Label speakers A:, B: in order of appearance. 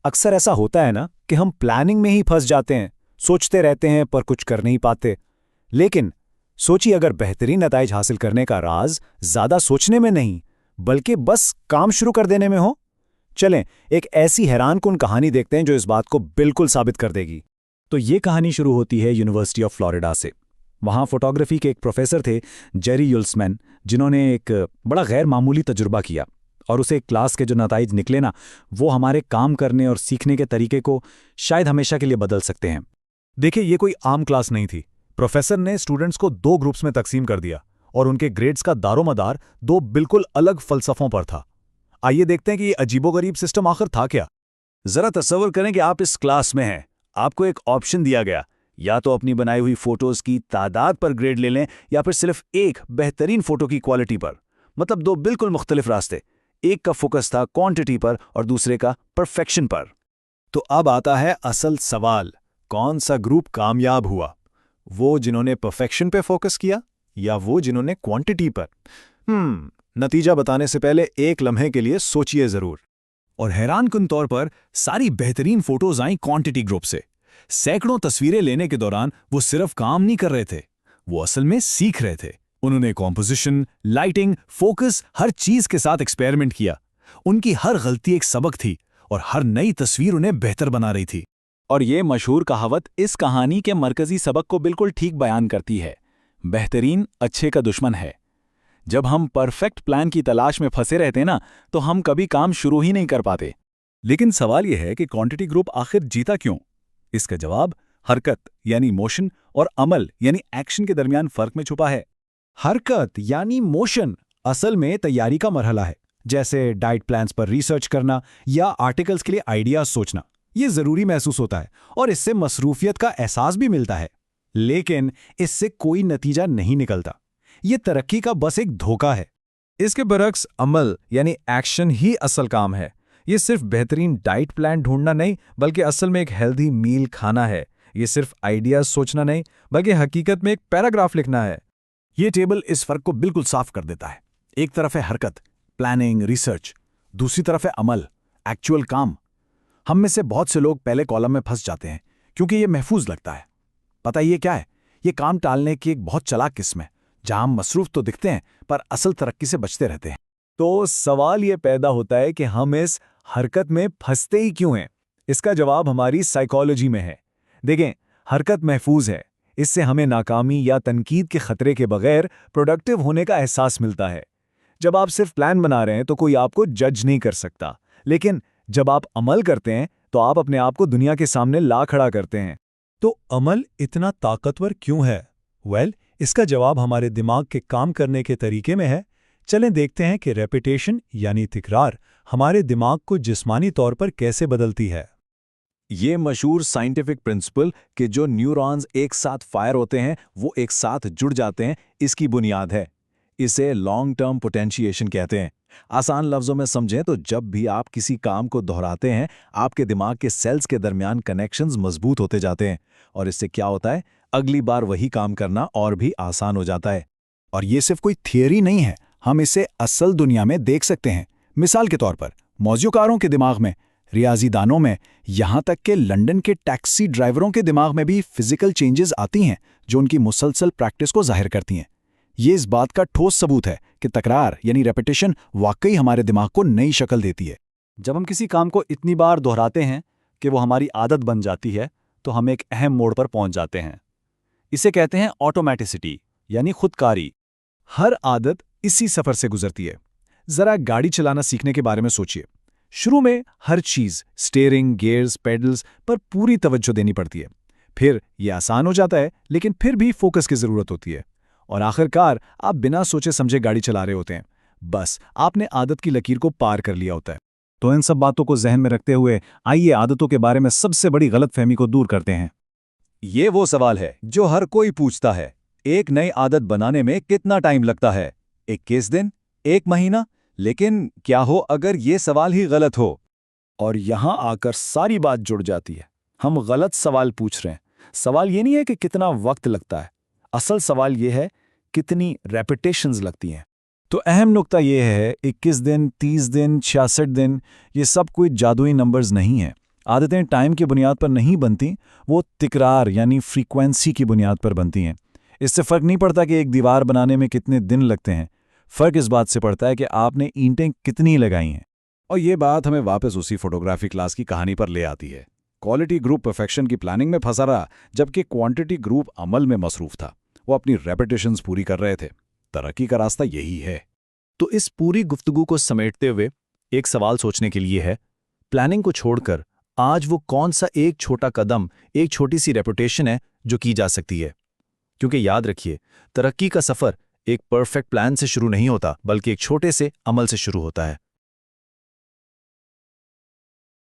A: अक्सर ऐसा होता है ना कि हम प्लानिंग में ही फंस जाते हैं, सोचते रहते हैं पर कुछ कर नहीं पाते। लेकिन सोचिए, अगर बेहतरीन नताइज हासिल करने का राज ज्यादा सोचने में नहीं बल्कि बस काम शुरू कर देने में हो। चलें एक ऐसी हैरानकुन कहानी देखते हैं जो इस बात को बिल्कुल साबित कर देगी। तो ये कहानी शुरू होती है यूनिवर्सिटी ऑफ फ्लोरिडा से। वहाँ फोटोग्राफी के एक प्रोफेसर थे, जेरी युल्समैन, जिन्होंने एक बड़ा गैर मामूली तजुर्बा किया और उसे क्लास के जो नताइज निकले ना, वो हमारे काम करने और सीखने के तरीके को शायद हमेशा के लिए बदल सकते हैं।
B: देखिए, ये कोई आम क्लास नहीं थी। प्रोफेसर ने स्टूडेंट्स को 2 ग्रुप्स में तकसीम कर दिया और उनके ग्रेड्स का दारोमदार 2 बिल्कुल अलग फलसफों पर था। आइए देखते हैं कि ये अजीबोगरीब सिस्टम आखिर था क्या।
A: जरा तस्वर करें कि आप इस क्लास में हैं। आपको एक ऑप्शन दिया गया, या तो अपनी बनाई हुई फोटोज की तादाद पर ग्रेड ले लें या फिर सिर्फ एक बेहतरीन फोटो की क्वालिटी पर। मतलब 2 बिल्कुल मुख्तलिफ रास्ते। एक का फोकस था क्वांटिटी पर और दूसरे का परफेक्शन पर। तो अब आता है असल सवाल, कौन सा ग्रुप कामयाब हुआ? वो जिन्होंने परफेक्शन पे फोकस किया या वो जिन्होंने क्वांटिटी पर? नतीजा बताने से पहले एक लम्हे के लिए सोचिए जरूर। और हैरानकुन तौर पर सारी बेहतरीन फोटोज आई क्वांटिटी ग्रुप से। सैकड़ों तस्वीरें लेने के दौरान वो सिर्फ काम नहीं कर रहे थे, वो असल में सीख रहे थे। उन्होंने कॉम्पोजिशन, लाइटिंग, फोकस, हर चीज के साथ एक्सपेरिमेंट किया। उनकी हर गलती एक सबक थी और हर नई तस्वीर उन्हें बेहतर बना रही थी।
C: और ये मशहूर कहावत इस कहानी के मरकजी सबक को बिल्कुल ठीक बयान करती है। बेहतरीन अच्छे का दुश्मन है। जब हम परफेक्ट प्लान की तलाश में फंसे रहते ना, तो हम कभी काम शुरू ही नहीं कर पाते।
B: लेकिन सवाल यह है कि क्वांटिटी ग्रुप आखिर जीता क्यों? इसका जवाब हरकत यानी मोशन और अमल यानी एक्शन के दरमियान फर्क में छुपा है।
A: हरकत यानी मोशन असल में तैयारी का मरहला है, जैसे डाइट प्लान्स पर रिसर्च करना या आर्टिकल्स के लिए आइडियाज सोचना। ये जरूरी महसूस होता है और इससे मसरूफियत का एहसास भी मिलता है, लेकिन इससे कोई नतीजा नहीं निकलता। ये तरक्की का बस एक धोखा है।
B: इसके बरक्स अमल यानी एक्शन ही असल काम है। ये सिर्फ बेहतरीन डाइट प्लान ढूंढना नहीं, बल्कि असल में एक हेल्दी मील खाना है। ये सिर्फ आइडियाज सोचना नहीं, बल्कि हकीकत में एक पैराग्राफ लिखना है।
A: ये टेबल इस फर्क को बिल्कुल साफ कर देता है। एक तरफ है हरकत, प्लानिंग, रिसर्च, दूसरी तरफ है अमल, एक्चुअल काम। हम में से बहुत से लोग पहले कॉलम में फंस जाते हैं क्योंकि ये महफूज लगता है। पता ये क्या है? ये काम टालने की एक बहुत चालाक किस्म है, जहां हम मसरूफ तो दिखते हैं पर असल तरक्की से बचते रहते हैं।
B: तो सवाल ये पैदा होता है कि हम इस हरकत में फंसते ही क्यों हैं? इसका जवाब हमारी साइकोलॉजी में है। देखें, हरकत महफूज है। इससे हमें नाकामी या तनकीद के खतरे के बगैर प्रोडक्टिव होने का एहसास मिलता है। जब आप सिर्फ प्लान बना रहे हैं तो कोई आपको जज नहीं कर सकता, लेकिन जब आप अमल करते हैं तो आप अपने आप को दुनिया के सामने ला खड़ा करते हैं।
D: तो अमल इतना ताकतवर क्यों है? इसका जवाब हमारे दिमाग के काम करने के तरीके में है। चलें देखते हैं कि रेपिटेशन यानी तिकरार हमारे दिमाग को जिस्मानी तौर पर कैसे बदलती है।
B: ये मशहूर साइंटिफिक प्रिंसिपल कि जो न्यूरॉन्स एक साथ फायर होते हैं वो एक साथ जुड़ जाते हैं, इसकी बुनियाद है। इसे लॉन्ग टर्म पोटेंशिएशन कहते हैं। आसान लफ्जों में समझें तो जब भी आप किसी काम को दोहराते हैं, आपके दिमाग के सेल्स के दरमियान कनेक्शंस मजबूत होते जाते हैं और इससे क्या होता है, अगली बार वही काम करना और भी आसान हो जाता है।
A: और ये सिर्फ कोई थियरी नहीं है, हम इसे असल दुनिया में देख सकते हैं। मिसाल के तौर पर मौजूकारों के दिमाग में, रियाजीदानों में, यहाँ तक के लंदन के टैक्सी ड्राइवरों के दिमाग में भी फिजिकल चेंजेस आती हैं जो उनकी मुसलसल प्रैक्टिस को जाहिर करती हैं। ये इस बात का ठोस सबूत है कि तकरार यानी रेपिटेशन वाकई हमारे दिमाग को नई शक्ल देती है।
C: जब हम किसी काम को इतनी बार दोहराते हैं कि वो हमारी आदत बन जाती है, तो हम एक अहम मोड़ पर पहुंच जाते हैं। इसे कहते हैं ऑटोमेटिसिटी यानी खुदकारी।
A: हर आदत इसी सफर से गुजरती है। जरा गाड़ी चलाना सीखने के बारे में सोचिए। शुरू में हर चीज, स्टीयरिंग, गियर्स, पेडल्स पर पूरी तवज्जो देनी पड़ती है। फिर यह आसान हो जाता है, लेकिन फिर भी फोकस की जरूरत होती है और आखिरकार आप बिना सोचे समझे गाड़ी चला रहे होते हैं। बस आपने आदत की लकीर को पार कर लिया होता है।
B: तो इन सब बातों को जहन में रखते हुए आइए आदतों के बारे में सबसे बड़ी गलतफहमी को दूर करते हैं।
E: ये वो सवाल है जो हर कोई पूछता है, एक नई आदत बनाने में कितना टाइम लगता है? 21 दिन? 1 महीना? लेकिन क्या हो अगर ये सवाल ही गलत हो?
A: और यहां आकर सारी बात जुड़ जाती है। हम गलत सवाल पूछ रहे हैं। सवाल ये नहीं है कि कितना वक्त लगता है, असल सवाल ये है कितनी रेपिटेशंस लगती हैं। तो अहम नुक्ता ये है, 21 दिन, 30 दिन, 66 दिन, ये सब कोई जादुई नंबर्स नहीं है।
B: आदतें टाइम की बुनियाद पर नहीं बनती, वो तिकरार यानी फ्रीक्वेंसी की बुनियाद पर बनती हैं। इससे फ़र्क नहीं पड़ता कि एक दीवार बनाने में कितने दिन लगते हैं, फ़र्क इस बात से पड़ता है कि आपने ईंटें कितनी लगाई हैं।
A: और ये बात हमें वापस उसी फोटोग्राफी क्लास की कहानी पर ले आती है। क्वालिटी ग्रुप परफेक्शन की प्लानिंग में फंसा रहा, जबकि क्वांटिटी ग्रुप अमल में मसरूफ था। वो अपनी रेपिटेशंस पूरी कर रहे थे। तरक्की का रास्ता यही है।
F: तो इस पूरी गुफ्तगू को समेटते हुए एक सवाल सोचने के लिए है, प्लानिंग को छोड़कर आज वो कौन सा एक छोटा कदम, एक छोटी सी रेपुटेशन है जो की जा सकती है? क्योंकि याद रखिए, तरक्की का सफ़र एक परफेक्ट प्लान से शुरू नहीं होता, बल्कि एक छोटे से अमल से शुरू होता है।